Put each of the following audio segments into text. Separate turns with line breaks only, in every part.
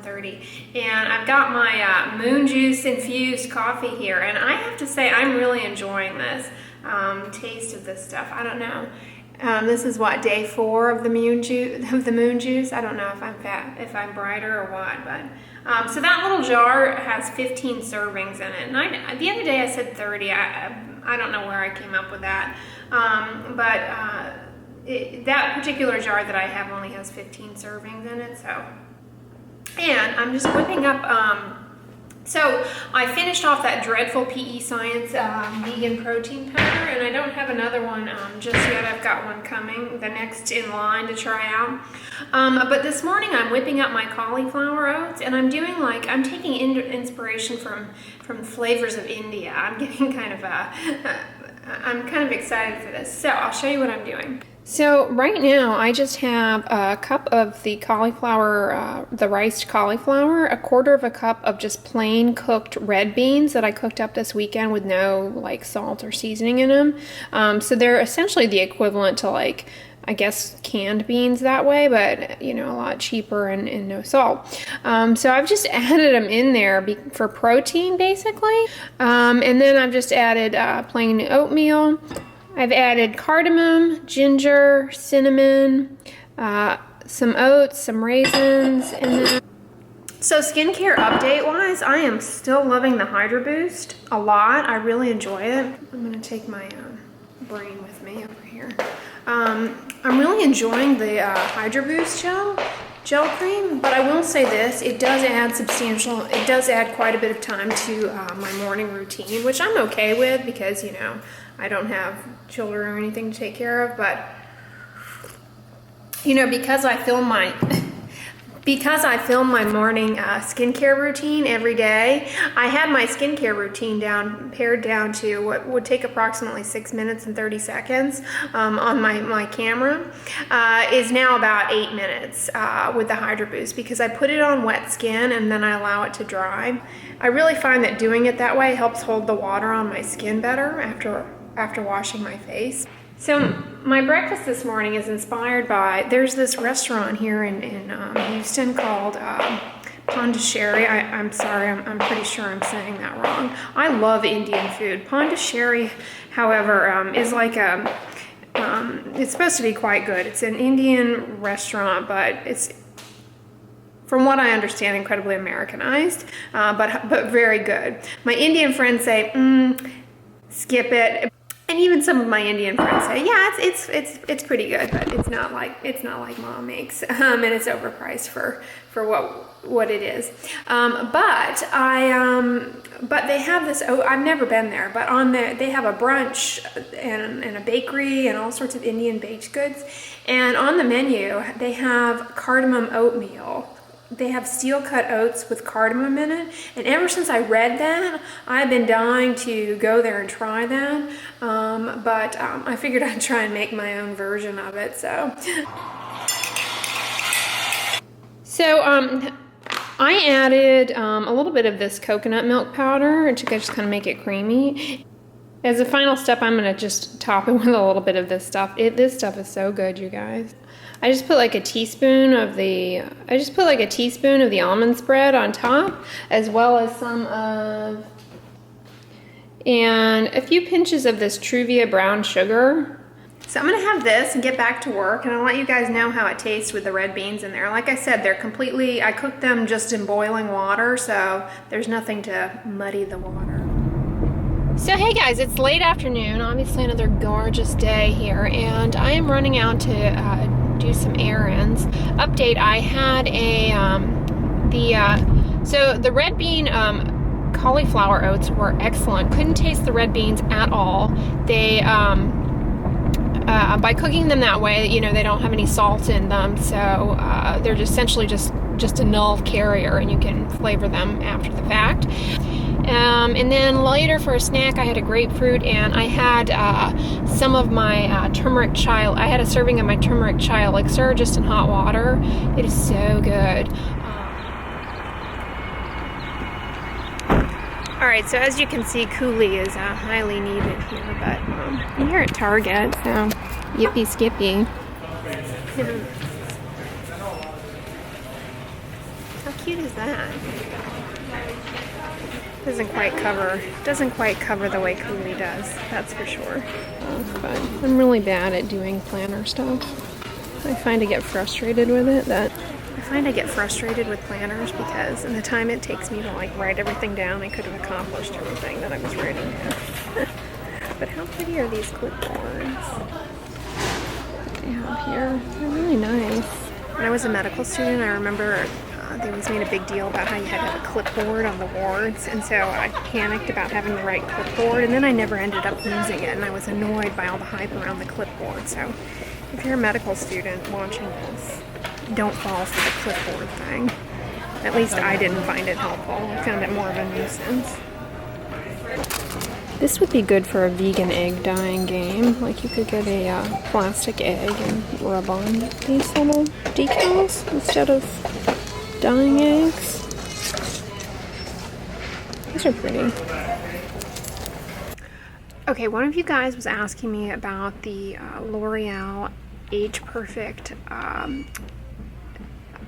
11:30, and I've got my moon juice infused coffee here, and I have to say I'm really enjoying this taste of this stuff. I don't know. This is what, day 4 of the moon juice. I don't know if I'm fat, if I'm brighter or what, but so that little jar has 15 servings in it. And the other day I said 30. I don't know where I came up with that, that particular jar that I have only has 15 servings in it. So, and I'm just whipping up. So I finished off that dreadful PE Science vegan protein powder, and I don't have another one just yet. I've got one coming, the next in line to try out. But this morning I'm whipping up my cauliflower oats, and I'm doing I'm taking inspiration from flavors of India. I'm getting I'm kind of excited for this. So I'll show you what I'm doing. So right now I just have a cup of the cauliflower, the riced cauliflower, a quarter of a cup of just plain cooked red beans that I cooked up this weekend with no salt or seasoning in them. So they're essentially the equivalent to I guess canned beans that way, but a lot cheaper and no salt. So I've just added them in there for protein basically. And then I've just added plain oatmeal. I've added cardamom, ginger, cinnamon, some oats, some raisins, and then... So skincare update wise, I am still loving the Hydro Boost a lot. I really enjoy it. I'm gonna take my brain with me over here. I'm really enjoying the Hydro Boost gel cream, but I will say this, it does add quite a bit of time to my morning routine, which I'm okay with because, I don't have children or anything to take care of, but, because I film my morning skincare routine every day, I had my skincare routine pared down to what would take approximately 6 minutes and 30 seconds on my camera, is now about 8 minutes with the Hydro Boost because I put it on wet skin and then I allow it to dry. I really find that doing it that way helps hold the water on my skin better after washing my face. So my breakfast this morning is inspired by, there's this restaurant here in Houston called Pondicherry. I'm sorry, I'm pretty sure I'm saying that wrong. I love Indian food. Pondicherry, however, is it's supposed to be quite good. It's an Indian restaurant, but it's, from what I understand, incredibly Americanized, but very good. My Indian friends say, skip it. And even some of my Indian friends say, yeah, it's pretty good, but it's not like Mom makes, and it's overpriced for what it is. But they have this. Oh, I've never been there, but they have a brunch and a bakery and all sorts of Indian baked goods. And on the menu, they have cardamom oatmeal. They have steel cut oats with cardamom in it, and ever since I read that, I've been dying to go there and try that, but I figured I'd try and make my own version of it. So I added a little bit of this coconut milk powder to just kind of make it creamy. As a final step, I'm gonna just top it with a little bit of this stuff. This stuff is so good, you guys. I just put a teaspoon of the almond spread on top, as well as and a few pinches of this Truvia brown sugar. So I'm gonna have this and get back to work, and I'll let you guys know how it tastes with the red beans in there. Like I said, I cooked them just in boiling water, so there's nothing to muddy the water. So hey guys, it's late afternoon, obviously another gorgeous day here, and I am running out to do some errands. Update, I had so the red bean cauliflower oats were excellent. Couldn't taste the red beans at all. They by cooking them that way, they don't have any salt in them, so they're essentially just a null carrier, and you can flavor them after the fact. And then later for a snack, I had a grapefruit, and I had some of my turmeric chai. I had a serving of my turmeric chai elixir just in hot water. It is so good. All right, so as you can see, coulis is highly needed here, but we're at Target, so yippee skippy. How cute cute is that? Doesn't quite cover the way Cooley does, that's for sure. But I'm really bad at doing planner stuff. I find I get frustrated with planners because in the time it takes me to like write everything down, I could have accomplished everything that I was writing down. But how pretty are these clipboards that they have here? They're really nice. When I was a medical student, I remember they always made a big deal about how you had to have a clipboard on the wards, and so I panicked about having the right clipboard, and then I never ended up using it, and I was annoyed by all the hype around the clipboard. So if you're a medical student watching this, don't fall for the clipboard thing. At least I didn't find it helpful. I found it more of a nuisance. This would be good for a vegan egg dyeing game. Like you could get a plastic egg and rub on these little decals instead of dyeing eggs. These are pretty. Okay, one of you guys was asking me about the L'Oreal Age Perfect. I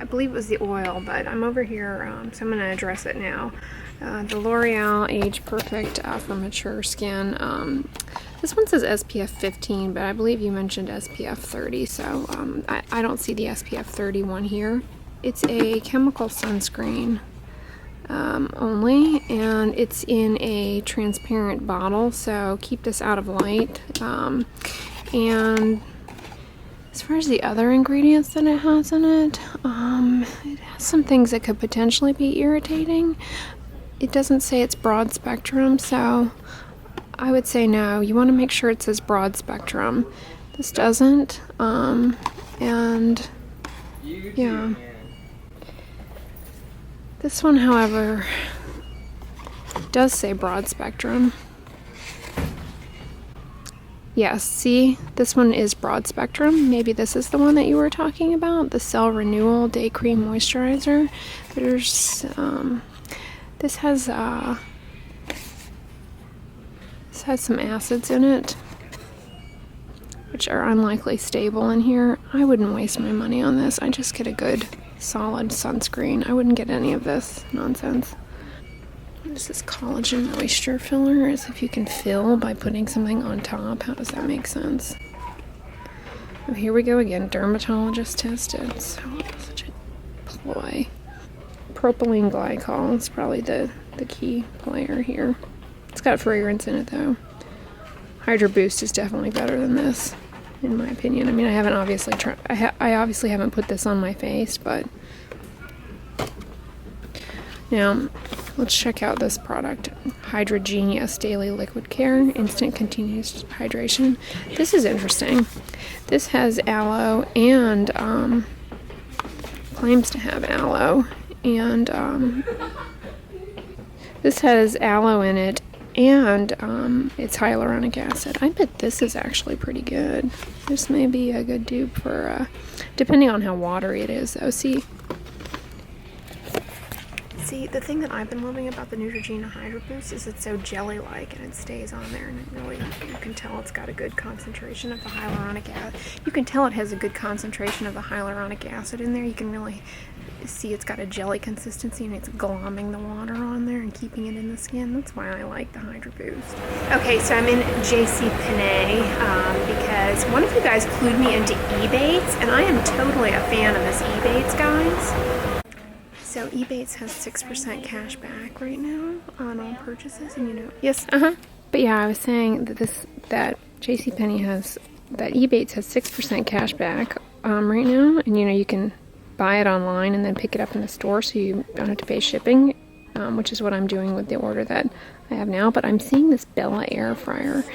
believe it was the oil, but I'm over here, so I'm going to address it now. The L'Oreal Age Perfect for mature skin. This one says SPF 15, but I believe you mentioned SPF 30, so I don't see the SPF 30 one here. It's a chemical sunscreen only, and it's in a transparent bottle, so keep this out of light. And as far as the other ingredients that it has in it, it has some things that could potentially be irritating. It doesn't say it's broad spectrum, so I would say no. You want to make sure it says broad spectrum. This doesn't, and yeah. This one, however, does say broad spectrum. Yes, see, this one is broad spectrum. Maybe this is the one that you were talking about, the Cell Renewal Day Cream Moisturizer. There's, this has some acids in it, which are unlikely stable in here. I wouldn't waste my money on this. I'd just get a good solid sunscreen. I wouldn't get any of this nonsense. This is collagen moisture filler, as if you can fill by putting something on top. How does that make sense? Oh, here we go again. Dermatologist tested. So such a ploy. Propylene glycol is probably the key player here. It's got fragrance in it though. Hydro Boost is definitely better than this, in my opinion. I mean, I haven't obviously tried. I obviously haven't put this on my face, but now let's check out this product. Hydrogenius Daily Liquid Care Instant Continuous Hydration. This is interesting. This has aloe and claims to have aloe, and this has aloe in it, and it's hyaluronic acid. I bet this is actually pretty good. This may be a good dupe for, depending on how watery it is though. See, the thing that I've been loving about the Neutrogena Hydro Boost is it's so jelly-like and it stays on there, and it really, you can tell it's got a good concentration of the hyaluronic acid. You can tell it has a good concentration of the hyaluronic acid in there. You can really see it's got a jelly consistency, and it's glomming the water on there and keeping it in the skin. That's why I like the Hydro Boost. Okay, so I'm in JCPenney because one of you guys clued me into Ebates, and I am totally a fan of this Ebates, guys. So Ebates has 6% cash back right now on all purchases, and you know, yes, But yeah, I was saying that JCPenney has, that Ebates has 6% cash back right now, and you know, you can buy it online and then pick it up in the store, so you don't have to pay shipping, which is what I'm doing with the order that I have now. But I'm seeing this Bella air fryer,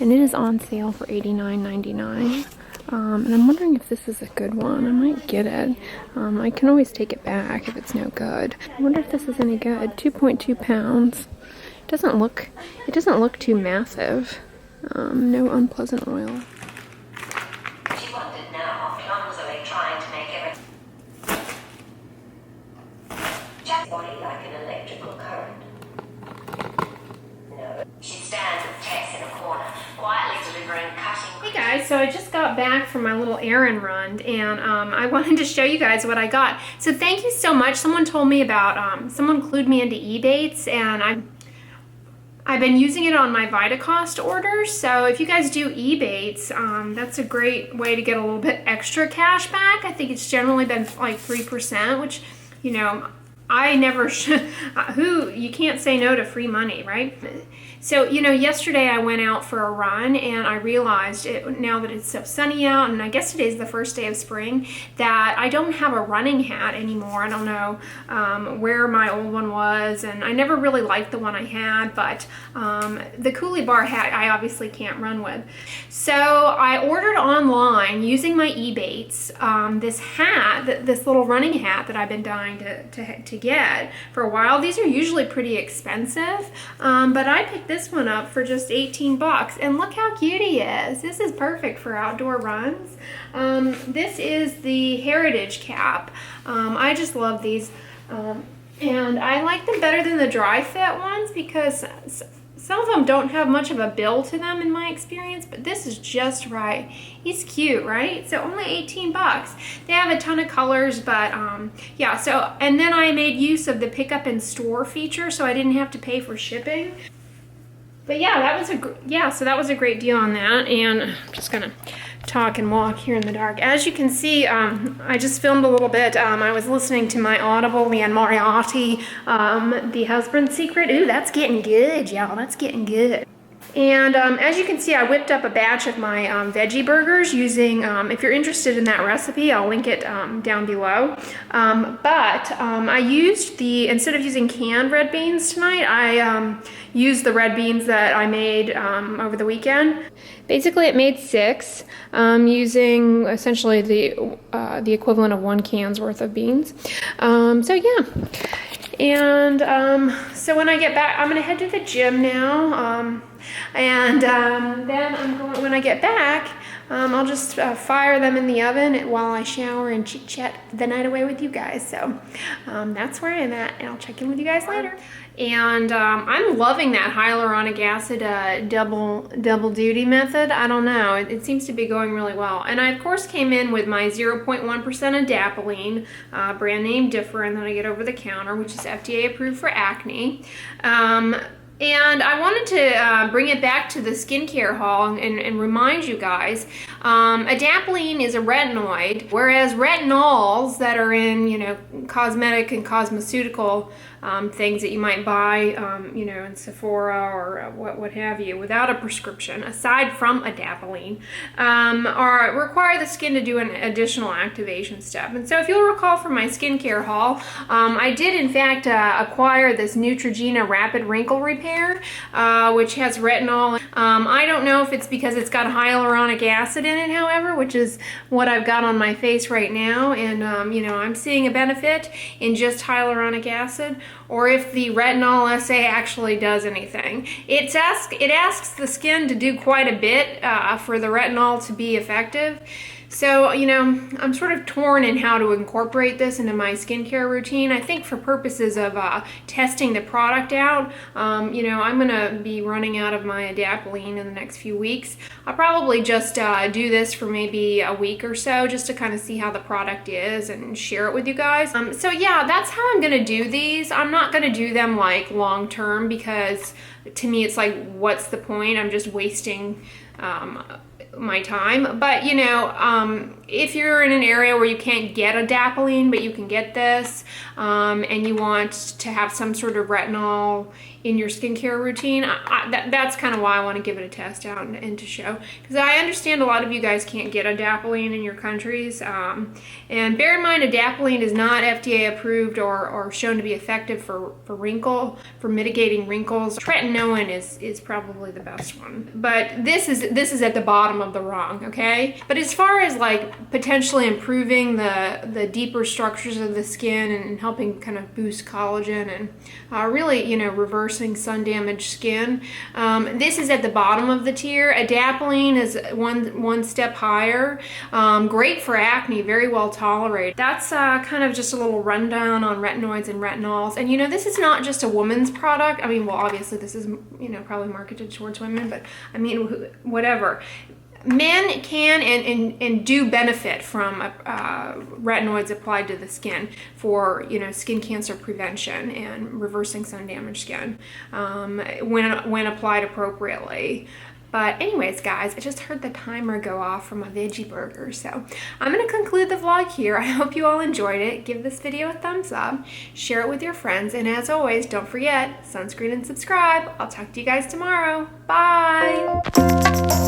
and it is on sale for $89.99. And I'm wondering if this is a good one. I might get it. I can always take it back if it's no good. I wonder if this is any good. 2.2 pounds. It doesn't look too massive. No unpleasant oil.
She wondered now, clumsily trying to make everything just body like an electrical current. No. She stands with Tess in a corner, quietly delivering cutting.
Hey guys. guys, so I just got back from my little errand run, and I wanted to show you guys what I got. So thank you so much. Someone told me about, someone clued me into Ebates, and I've been using it on my Vitacost orders. So if you guys do Ebates, that's a great way to get a little bit extra cash back. I think it's generally been like 3%, which, you know, I never you can't say no to free money, right? So, you know, yesterday I went out for a run, and I realized now that it's so sunny out, and I guess today's the first day of spring, that I don't have a running hat anymore. I don't know where my old one was, and I never really liked the one I had, but the Coolie Bar hat I obviously can't run with. So I ordered online using my Ebates this hat, this little running hat that I've been dying to get for a while. These are usually pretty expensive, but I picked this one up for just 18 bucks, and look how cute he is. This is perfect for outdoor runs. This is the Heritage cap. I just love these, and I like them better than the dry fit ones because some of them don't have much of a bill to them in my experience, but this is just right. He's cute, right? So only 18 bucks. They have a ton of colors, but yeah, so, and then I made use of the pick up in store feature, so I didn't have to pay for shipping. But yeah, that was a great deal on that, and I'm just gonna talk and walk here in the dark. As you can see, I just filmed a little bit. I was listening to my Audible, Leanne Moriarty, The Husband's Secret. Ooh, that's getting good, y'all. That's getting good. And as you can see, I whipped up a batch of my veggie burgers using, if you're interested in that recipe, I'll link it down below. But I used instead of using canned red beans tonight, I used the red beans that I made over the weekend. Basically, it made 6 using essentially the equivalent of 1 can's worth of beans. So yeah. And so when I get back, I'm gonna head to the gym now, and then when I get back, I'll just fire them in the oven while I shower and chit chat the night away with you guys. So that's where I'm at, and I'll check in with you guys later. And I'm loving that hyaluronic acid double duty method. I don't know, it seems to be going really well. And I of course came in with my 0.1% adapalene, brand name Differin, that I get over the counter, which is FDA approved for acne. And I wanted to bring it back to the skincare haul and remind you guys, adapalene is a retinoid, whereas retinols that are in, you know, cosmetic and cosmeceutical things that you might buy, you know, in Sephora or what have you, without a prescription, aside from adapalene, require the skin to do an additional activation step. And so if you'll recall from my skincare haul, I did in fact acquire this Neutrogena Rapid Wrinkle Repair, which has retinol. I don't know if it's because it's got hyaluronic acid in it, however, which is what I've got on my face right now, and you know, I'm seeing a benefit in just hyaluronic acid, or if the retinol essay actually does anything. It asks the skin to do quite a bit for the retinol to be effective. So, you know, I'm sort of torn in how to incorporate this into my skincare routine. I think for purposes of testing the product out, you know, I'm gonna be running out of my adapalene in the next few weeks. I'll probably just do this for maybe a week or so, just to kind of see how the product is and share it with you guys. So yeah, that's how I'm gonna do these. I'm not gonna do them like long term, because to me it's like, what's the point? I'm just wasting my time. But you know, if you're in an area where you can't get adapalene but you can get this, and you want to have some sort of retinol in your skincare routine, that's kind of why I want to give it a test out and to show, because I understand a lot of you guys can't get adapalene in your countries, and bear in mind adapalene is not FDA approved or shown to be effective for mitigating wrinkles. Tretinoin is probably the best one, but this is at the bottom of the rung, okay? But as far as like potentially improving the deeper structures of the skin and helping kind of boost collagen and really, you know, reversing sun damaged skin, this is at the bottom of the tier. Adapalene is one step higher. Great for acne, very well tolerated. That's kind of just a little rundown on retinoids and retinols. And you know, this is not just a woman's product. I mean, well, obviously this is, you know, probably marketed towards women, but I mean, whatever. men can and do benefit from retinoids applied to the skin for, you know, skin cancer prevention and reversing sun damaged skin when applied appropriately. But anyways, guys, I just heard the timer go off for my veggie burger. So I'm going to conclude the vlog here. I hope you all enjoyed it. Give this video a thumbs up, share it with your friends, and as always, don't forget, sunscreen and subscribe. I'll talk to you guys tomorrow. Bye.